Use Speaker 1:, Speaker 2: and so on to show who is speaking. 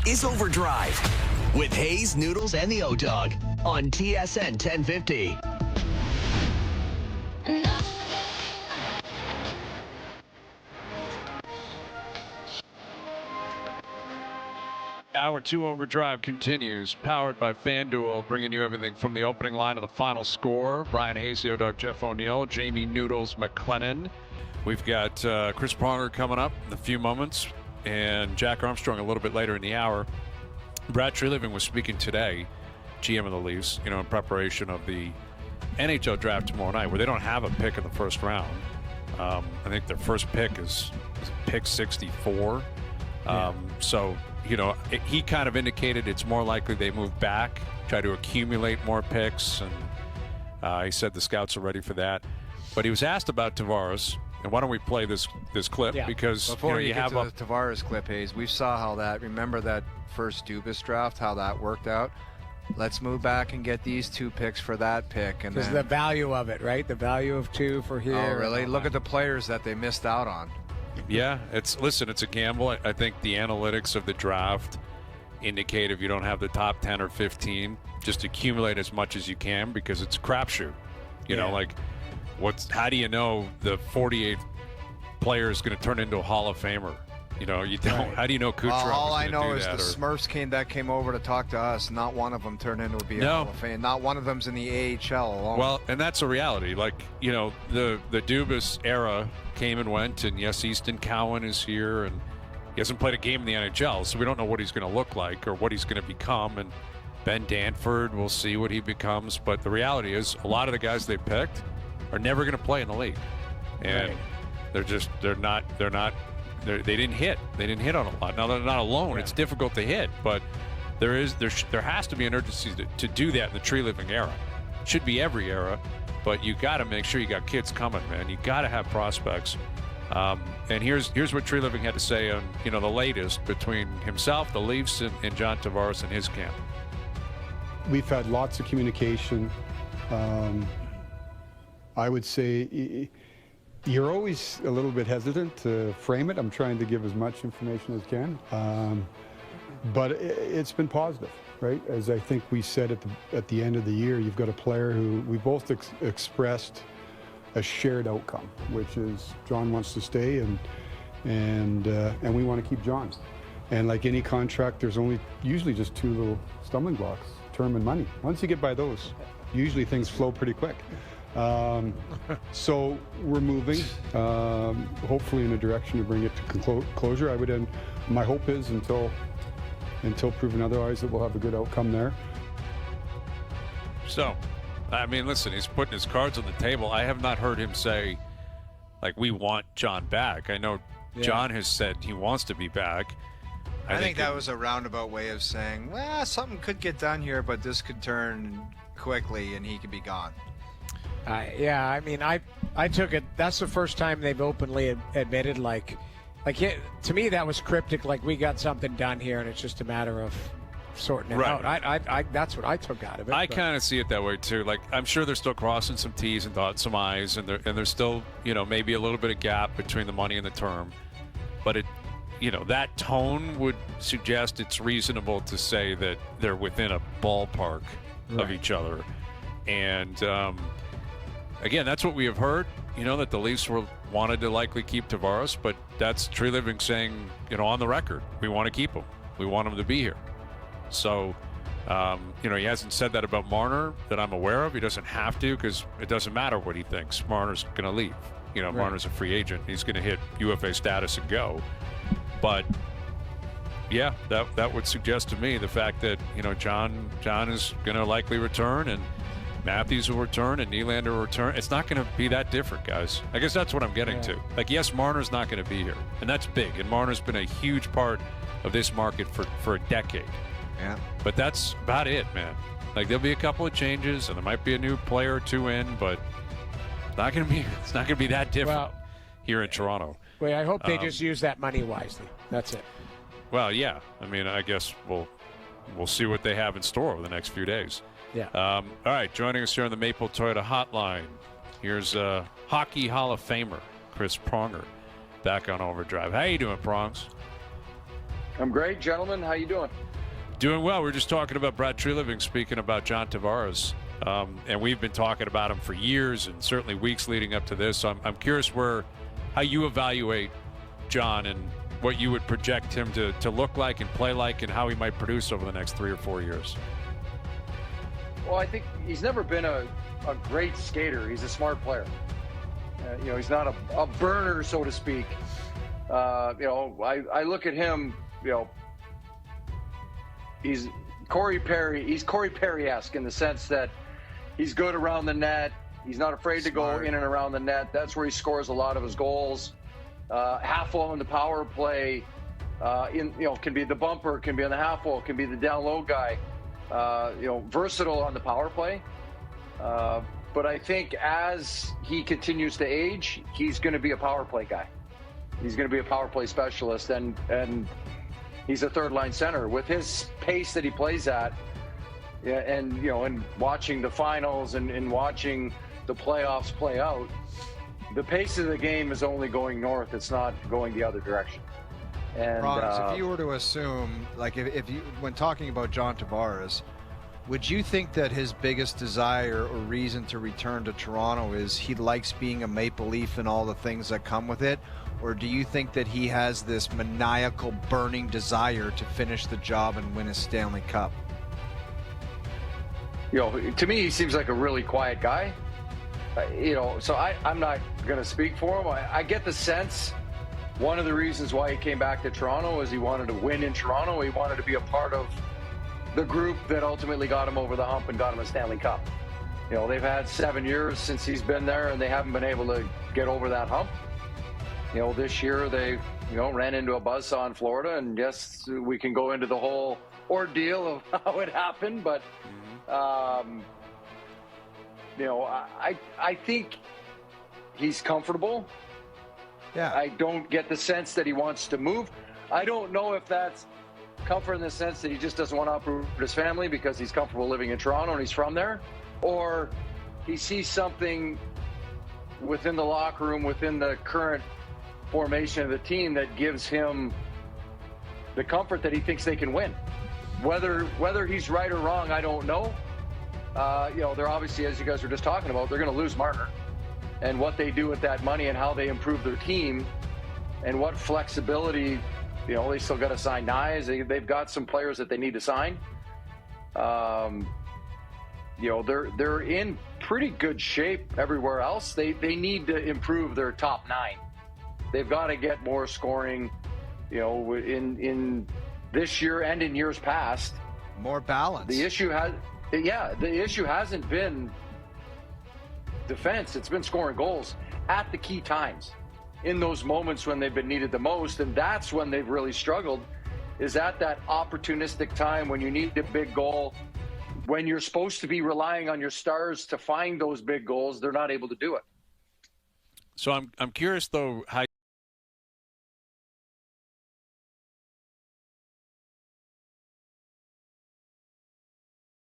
Speaker 1: is Overdrive with Hayes, Noodles, and the O-Dog on TSN 1050.
Speaker 2: Hour 2 Overdrive continues, powered by FanDuel, bringing you everything from the opening line to the final score. Brian Hayes, the O-Dog, Jeff O'Neill, Jamie Noodles McLennan. We've got Chris Pronger coming up in a few moments, and Jack Armstrong a little bit later in the hour. Brad Treliving was speaking today, GM of the Leafs, in preparation of the NHL draft tomorrow night, where they don't have a pick in the first round. I think their first pick is pick 64. So, he kind of indicated it's more likely they move back, try to accumulate more picks, and he said the scouts are ready for that. But he was asked about Tavares. And why don't we play this clip? Yeah. Because
Speaker 3: before you get to the Tavares clip, Hayes, we saw how remember that first Dubas draft, how that worked out? Let's move back and get these 2 picks for that pick. And
Speaker 4: because the value of it, right? The value of 2 for here.
Speaker 3: Oh, really? Look at the players that they missed out on.
Speaker 2: Yeah, it's a gamble. I think the analytics of the draft indicate if you don't have the top 10 or 15, just accumulate as much as you can because it's a crapshoot. How do you know the 48th player is going to turn into a Hall of Famer? You don't. Right. How do you know Kucherov?
Speaker 3: All I know is the Smurfs came over to talk to us. Not one of them turned into a Hall of Fame. Not one of them's in the AHL alone.
Speaker 2: Well, and that's a reality. The Dubas era came and went, and yes, Easton Cowan is here, and he hasn't played a game in the NHL, so we don't know what he's going to look like or what he's going to become. And Ben Danford, we'll see what he becomes. But the reality is, a lot of the guys they picked are never going to play in the league, and they didn't hit. They didn't hit on a lot. Now they're not alone. Yeah. It's difficult to hit, but there has to be an urgency to do that in the Treliving era. It should be every era, but you got to make sure you got kids coming, man. You got to have prospects. And here's what Treliving had to say on the latest between himself, the Leafs, and John Tavares and his camp.
Speaker 5: We've had lots of communication. I would say you're always a little bit hesitant to frame it. I'm trying to give as much information as I can. But it's been positive, right? As I think we said at the end of the year, you've got a player who we both expressed a shared outcome, which is John wants to stay and we want to keep John. And like any contract, there's usually just 2 little stumbling blocks, term and money. Once you get by those, usually things flow pretty quick. So we're moving, hopefully in a direction to bring it to closure. My hope is until proven otherwise that we'll have a good outcome there.
Speaker 2: So, listen, he's putting his cards on the table. I have not heard him say, we want John back. I know John has said he wants to be back.
Speaker 3: I think that was a roundabout way of saying, something could get done here, but this could turn quickly and he could be gone.
Speaker 4: I took it. That's the first time they've openly admitted, to me, that was cryptic. We got something done here, and it's just a matter of sorting it out. I that's what I took out of it.
Speaker 2: I kind of see it that way too. I'm sure they're still crossing some T's and dotting some I's, and there's still maybe a little bit of gap between the money and the term, but that tone would suggest it's reasonable to say that they're within a ballpark of each other, and. Again, that's what we have heard, that the Leafs wanted to likely keep Tavares, but that's Treliving saying, on the record, we want to keep him. We want him to be here. So, he hasn't said that about Marner that I'm aware of. He doesn't have to because it doesn't matter what he thinks. Marner's going to leave. Marner's a free agent. He's going to hit UFA status and go. But, yeah, that would suggest to me the fact that, John is going to likely return and Matthews will return and Nylander will return. It's not going to be that different, guys. I guess that's what I'm getting to. Yes, Marner's not going to be here, and that's big. And Marner's been a huge part of this market for a decade.
Speaker 3: Yeah.
Speaker 2: But that's about it, man. There'll be a couple of changes, and there might be a new player or 2 in, but it's not going to be that different here in Toronto.
Speaker 4: Well, I hope they just use that money wisely. That's it.
Speaker 2: Well, yeah. I guess we'll see what they have in store over the next few days.
Speaker 4: Yeah.
Speaker 2: All right, joining us here on the Maple Toyota Hotline, here's Hockey Hall of Famer Chris Pronger back on Overdrive. How you doing, Prongs?
Speaker 6: I'm great, gentlemen. How you doing?
Speaker 2: Doing well. We're just talking about Brad Treliving, speaking about John Tavares. And we've been talking about him for years and certainly weeks leading up to this. So I'm curious how you evaluate John and what you would project him to look like and play like and how he might produce over the next 3 or 4 years.
Speaker 6: Well, I think he's never been a great skater. He's a smart player. He's not a burner, so to speak. I look at him, he's Corey Perry-esque in the sense that he's good around the net. He's not afraid to go in and around the net. That's where he scores a lot of his goals. Half wall in the power play, can be the bumper, can be on the half wall, can be the down low guy. Versatile on the power play. But I think as he continues to age, he's going to be a power play guy. He's going to be a power play specialist, and he's a third line center with his pace that he plays at. Yeah, and watching the finals and watching the playoffs play out, the pace of the game is only going north. It's not going the other direction. And
Speaker 3: Ron, if you were to assume, like if you, when talking about John Tavares, would you think that his biggest desire or reason to return to Toronto is he likes being a Maple Leaf and all the things that come with it? Or do you think that he has this maniacal, burning desire to finish the job and win a Stanley Cup?
Speaker 6: To me, he seems like a really quiet guy. So I'm not going to speak for him. I get the sense one of the reasons why he came back to Toronto is he wanted to win in Toronto. He wanted to be a part of the group that ultimately got him over the hump and got him a Stanley Cup. They've had 7 years since he's been there, and they haven't been able to get over that hump. This year they, ran into a buzzsaw in Florida, and yes, we can go into the whole ordeal of how it happened, but I think he's comfortable.
Speaker 3: Yeah.
Speaker 6: I don't get the sense that he wants to move. I don't know if that's comfort in the sense that he just doesn't want to uproot his family because he's comfortable living in Toronto and he's from there, or he sees something within the locker room, within the current formation of the team that gives him the comfort that he thinks they can win. Whether he's right or wrong, I don't know. They're obviously, as you guys were just talking about, they're going to lose Marner. And what they do with that money and how they improve their team and what flexibility, they still got to sign Nyes. They've got some players that they need to sign. They're in pretty good shape everywhere else. They need to improve their top 9. They've got to get more scoring, in this year and in years past.
Speaker 3: More balance.
Speaker 6: The issue hasn't been defense. It's been scoring goals at the key times, in those moments when they've been needed the most, and that's when they've really struggled, is at that opportunistic time when you need a big goal, when you're supposed to be relying on your stars to find those big goals. They're not able to do it.
Speaker 2: So I'm curious, though, how